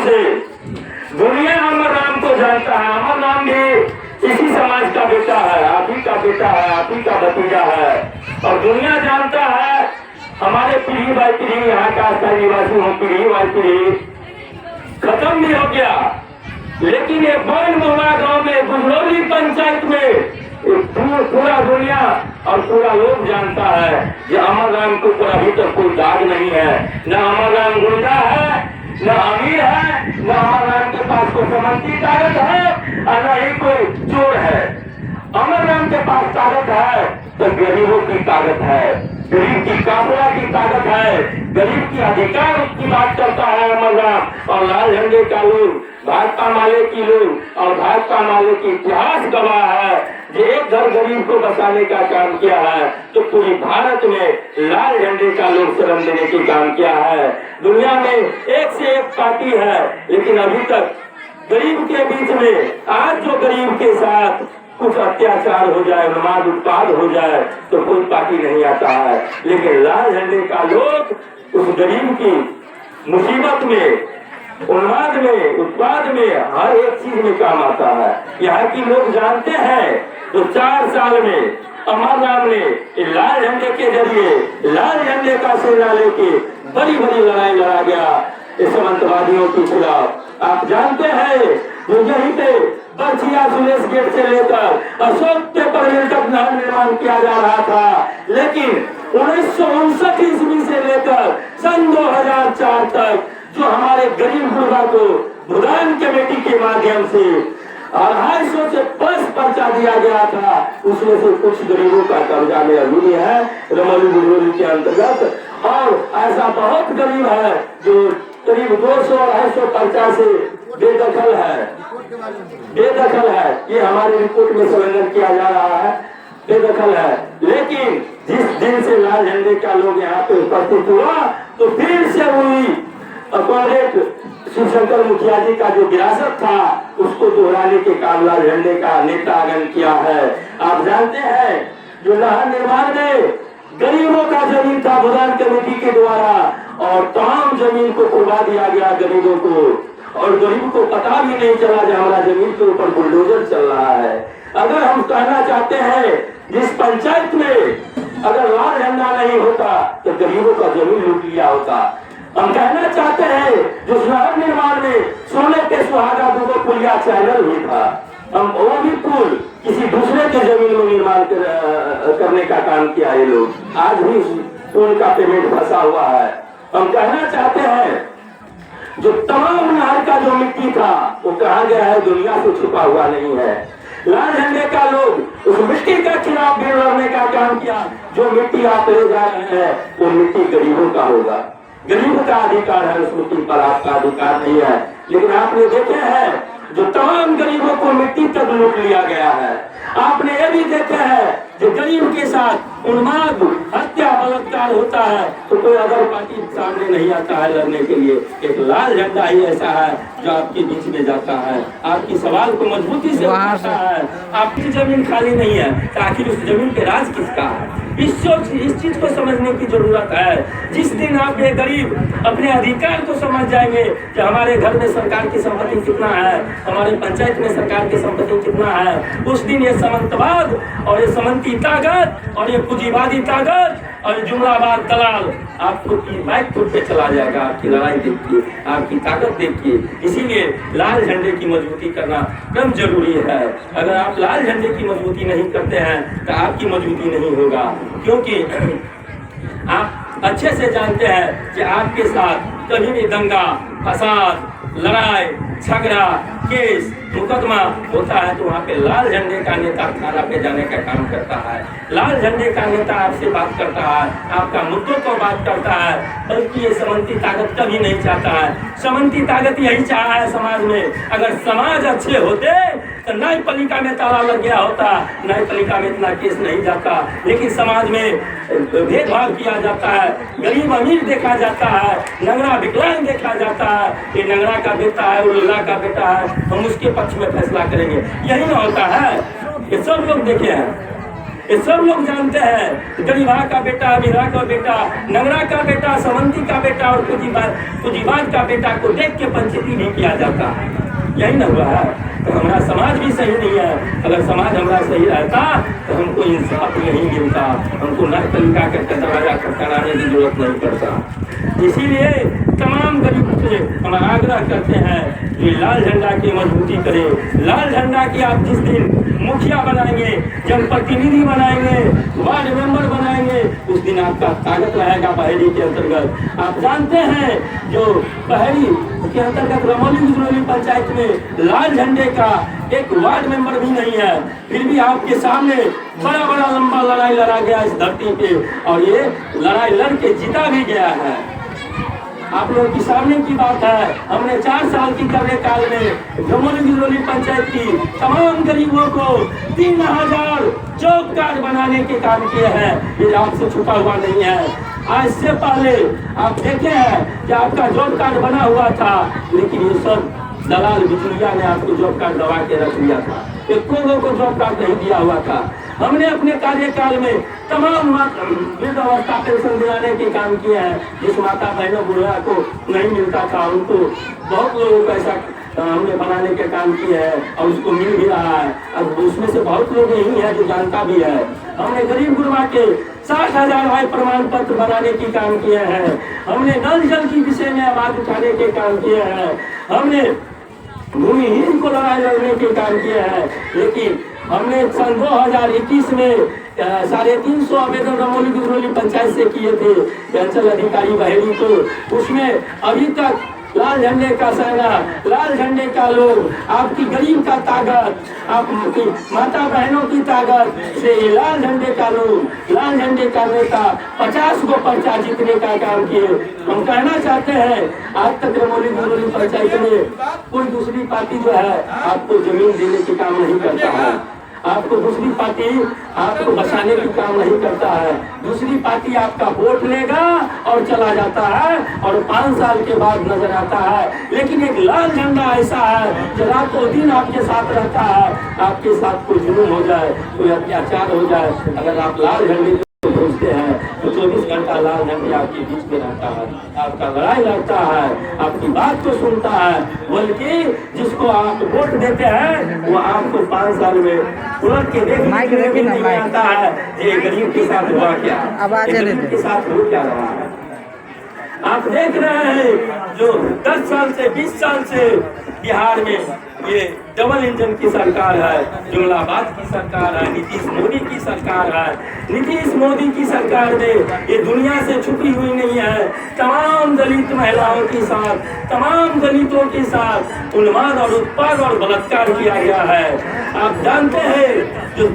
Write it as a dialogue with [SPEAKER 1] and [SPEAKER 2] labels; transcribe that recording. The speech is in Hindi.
[SPEAKER 1] से दुनिया अमर राम को जानता है। अमर राम भी इसी समाज का बेटा है, आप ही का बेटा है, आप ही का भतीजा है। और दुनिया जानता है हमारे पीढ़ी बाई पीढ़ी यहाँ का स्थायी निवासी हूँ, पीढ़ी बाई पीढ़ी खत्म भी हो गया, लेकिन ये बन मोहला गांव में गुजरौली पंचायत में पूरा दुनिया और पूरा लोग जानता है कि अमर राम के ऊपर अभी तक कोई दाग नहीं है। न अमर राम गुंडा है, न अमीर है, न अमर राम के पास कोई समझती ताकत है और न ही कोई चोर है। अमर राम के पास ताकत है तो गरीबों की ताकत है, गरीब की काफिला की ताकत है, गरीब की अधिकार की बात करता है अमर राम। और लाल झंडे का लोग, भाजपा माले की लोग और भाजपा माले की इतिहास गवाह है जो एक घर गरीब को बचाने का काम किया है तो पूरी भारत में लाल झंडे का लोग शरण देने की काम किया है। दुनिया में एक से एक पार्टी है, लेकिन अभी तक गरीब के बीच में आज जो गरीब के साथ कुछ अत्याचार हो जाए, उन्माद उत्पाद हो जाए तो कोई पार्टी नहीं आता है, लेकिन लाल झंडे का लोग उस गरीब की मुसीबत में, उन्माद में, उत्पाद में, हर एक चीज में काम आता है। यहाँ की लोग जानते हैं तो 4 साल में अमर राम ने लाल झंडे के जरिए, लाल झंडे का सेना लेके बड़ी बड़ी लड़ाई लड़ा गया इस सामंतवादियों के खिलाफ। आप जानते हैं जो यहीं पे बर्छिया सुरेश गेट से लेकर अशोक पेपर मिल तक नहर निर्माण किया जा रहा था, लेकिन 1959 ईस्वी से लेकर सन 2004 तक जो हमारे गरीब गुरबा को भुदान कमेटी के माध्यम से 250 से 5 पर्चा दिया गया था, उसमें से कुछ गरीबों का कब्जा में अभी है रमोली गुजरोली के अंतर्गत। और ऐसा बहुत गरीब है जो करीब 200-250 पर्चा से बेदखल है। ये हमारे रिपोर्ट में संलग्न किया जा रहा है, बेदखल है। लेकिन जिस दिन से लाल झंडे का लोग यहाँ पे उपस्थित हुआ तो फिर से हुई कॉमरेड शिवशंकर मुखिया जी का जो विरासत था उसको दोहराने के काम लाल झंडे का नेतागण किया है। आप जानते हैं जो नहर निर्माण में गरीबों का जमीन था भुदान कमेटी के द्वारा और तमाम जमीन को कुर्बा दिया गया गरीबों को, और गरीब को पता भी नहीं चला कि हमारा जमीन के ऊपर बुलडोजर चल रहा है। अगर हम कहना चाहते हैं जिस पंचायत में अगर लाल झंडा नहीं होता तो गरीबों का जमीन लूट लिया होता। हम कहना चाहते हैं जो नहर निर्माण में सोने के सुहागा दो पुलिया चैनल भी था, हम वो भी पुल किसी दूसरे के जमीन में निर्माण करने का काम किया ये लोग, आज भी पुल का पेमेंट फंसा हुआ है। हम कहना चाहते हैं जो तमाम नहर का जो मिट्टी था वो कहा गया है दुनिया से छुपा हुआ नहीं है। लाल झंडे का लोग उस मिट्टी के खिलाफ भी लड़ने का काम किया। जो मिट्टी आप ले जा रहे हैं वो मिट्टी गरीबों का होगा, गरीब का अधिकार है, उस मिट्टी पर आपका अधिकार नहीं है। लेकिन आपने देखे हैं जो तमाम गरीबों को मिट्टी तक लूट लिया गया है। आपने ये भी देखा है जो गरीब के साथ उन्माद, हत्या, बलात्कार होता है तो कोई अदर पार्टी सामने नहीं आता है लड़ने के लिए। एक लाल झंडा ही ऐसा है जो आपके बीच में जाता है, आपकी सवाल को मजबूती से उठाता है। आपकी जमीन खाली नहीं है तो आखिर उस जमीन पे राज किसका है? इस चीज को समझने की जरूरत है। जिस दिन आप ये गरीब अपने अधिकार को समझ जाएंगे कि हमारे घर में सरकार की संपत्ति कितना है, हमारे पंचायत में सरकार की संपत्ति कितना है, उस दिन ये समंतवाद और ये समंती ताकत और ये पूंजीवादी ताकत और जुमलाबाद दलाल आपको बाइक फुट पे चला जाएगा। आपकी लड़ाई देखिए, आपकी ताकत देखिए। इसीलिए लाल झंडे की मजबूती करना कम जरूरी है। अगर आप लाल झंडे की मजबूती नहीं करते हैं तो आपकी मजबूती नहीं होगा, क्योंकि आप अच्छे से जानते हैं कि आपके साथ कभी भी दंगा, फसाद, लड़ाई, झगड़ा, केस, मुकदमा होता है तो वहाँ पे लाल झंडे का नेता थाना पे जाने का काम करता है। लाल झंडे का नेता आपसे बात करता है, आपका मुद्दों को बात करता है, बल्कि ये समंती ताकत कभी नहीं चाहता है। समंती ताकत यही चाहा है समाज में। अगर समाज अच्छे होते तो न्यायपालिका में ताला लग गया होता, न्यायपालिका में इतना केस नहीं जाता। लेकिन समाज में भेदभाव किया जाता है, गरीब अमीर देखा जाता है, नंगरा विकलांग देखा जाता है। ये नंगरा का बेटा है, वो लल्ला का बेटा है, हम उसके पक्ष में फैसला करेंगे, यही ना होता है। ये सब लोग देखे हैं। ये सब लोग जानते हैं। गरीबा का बेटा, मीरा का बेटा, नगरा का बेटा, समंती का बेटा और कुजीबाज का बेटा को देख के पंचायती नहीं किया जाता। यही न हुआ है। तो हमारा समाज भी सही नहीं है। अगर समाज हमारा सही रहता तो हमको इंसाफ नहीं मिलता, हमको नर तरीका करके दरवाजा खटखटाने की जरूरत नहीं पड़ता। इसीलिए तमाम गरीब से हम आग्रह करते हैं कि लाल झंडा की मजबूती करें। लाल झंडा की आप जिस दिन मुखिया बनाएंगे, जनप्रतिनिधि बनाएंगे, वार्ड मेंबर बनाएंगे, उस दिन आपका ताकत रहेगा बहेड़ी के अंतर्गत। आप जानते हैं जो बहेड़ी के अंतर्गत रमौली बिजनौली पंचायत में लाल झंडे का एक वार्ड मेंबर भी नहीं है, फिर भी आपके सामने बड़ा बड़ा लंबा लड़ाई लड़ा गया इस धरती पे, और ये लड़ाई लड़ के जीता भी गया है। आप लोगों के सामने की बात है। हमने 4 साल की कार्यकाल में रमौली बिजनौली पंचायत की तमाम गरीबों को 3000 जॉब कार्ड बनाने के काम किए हैं। ये आपसे छुपा हुआ नहीं है। आज से पहले आप देखे हैं कि आपका जॉब कार्ड बना हुआ था, लेकिन ये सब दलाल बिचौलिया ने आपको जॉब कार्ड दबा के रख लिया था। एक को जॉब कार्ड नहीं दिया हुआ था। हमने अपने कार्यकाल में तमाम वृद्धावस्था पेंशन दिलाने के काम किए हैं। जिस माता बहनों बुढ़ा को नहीं मिलता था, उनको बहुत लोगों को ऐसा हमने बनाने के काम किए हैं और उसको मिल भी रहा है। अब उसमें से बहुत लोग यही है जो जानता भी है। हमने गरीब गुरबा के 60,000 आय प्रमाण पत्र बनाने की काम किए हैं। हमने नल जल की विषय में आवाज उठाने के काम किए हैं। हमने भूमिहीन को लड़ाई लड़ने के काम किए हैं। लेकिन हमने सन 2021 में 350 आवेदन रमौली बिजनौली पंचायत से किए थे अंचल अधिकारी बहेड़ी को। उसमें अभी तक लाल झंडे का सेना, लाल झंडे का लोग, आपकी गरीब का ताकत, आपकी माता बहनों की ताकत से लाल झंडे का लोग, लाल झंडे का नेता 50 को पर्चा जीतने का काम किए। हम कहना चाहते हैं आज तक रमौली बिजनौली पंचायत में कोई दूसरी पार्टी जो है आपको जमीन देने के काम नहीं करता है। आपको दूसरी पार्टी आपको बचाने की काम नहीं करता है। दूसरी पार्टी आपका वोट लेगा और चला जाता है और 5 साल के बाद नजर आता है। लेकिन एक लाल झंडा ऐसा है जो रातों दिन आपके साथ रहता है। आपके साथ कोई जुलूम हो जाए, कोई अत्याचार हो जाए, अगर आप लाल झंडे पहुँचते हैं तो 24 घंटा लाल झंडे आपके बीच में रहता है, आपका लड़ाई लड़ता है, आपकी बात को सुनता है। बल्कि जिसको आप वोट देते हैं वो आपको 5 साल में उलट के देखने आता है ये गरीब के साथ हुआ क्या, गरीब के साथ हो क्या रहा है। आप देख रहे हैं जो 10 साल से 20 साल से बिहार में ये डबल इंजन की सरकार है, जुमलाबाद की सरकार है, नीतीश मोदी की सरकार है। नीतीश मोदी की सरकार में ये दुनिया से छुपी हुई नहीं है। तमाम दलित महिलाओं के साथ, तमाम दलितों के साथ उन्माद और उत्पाद और बलात्कार किया गया है। आप जानते हैं जो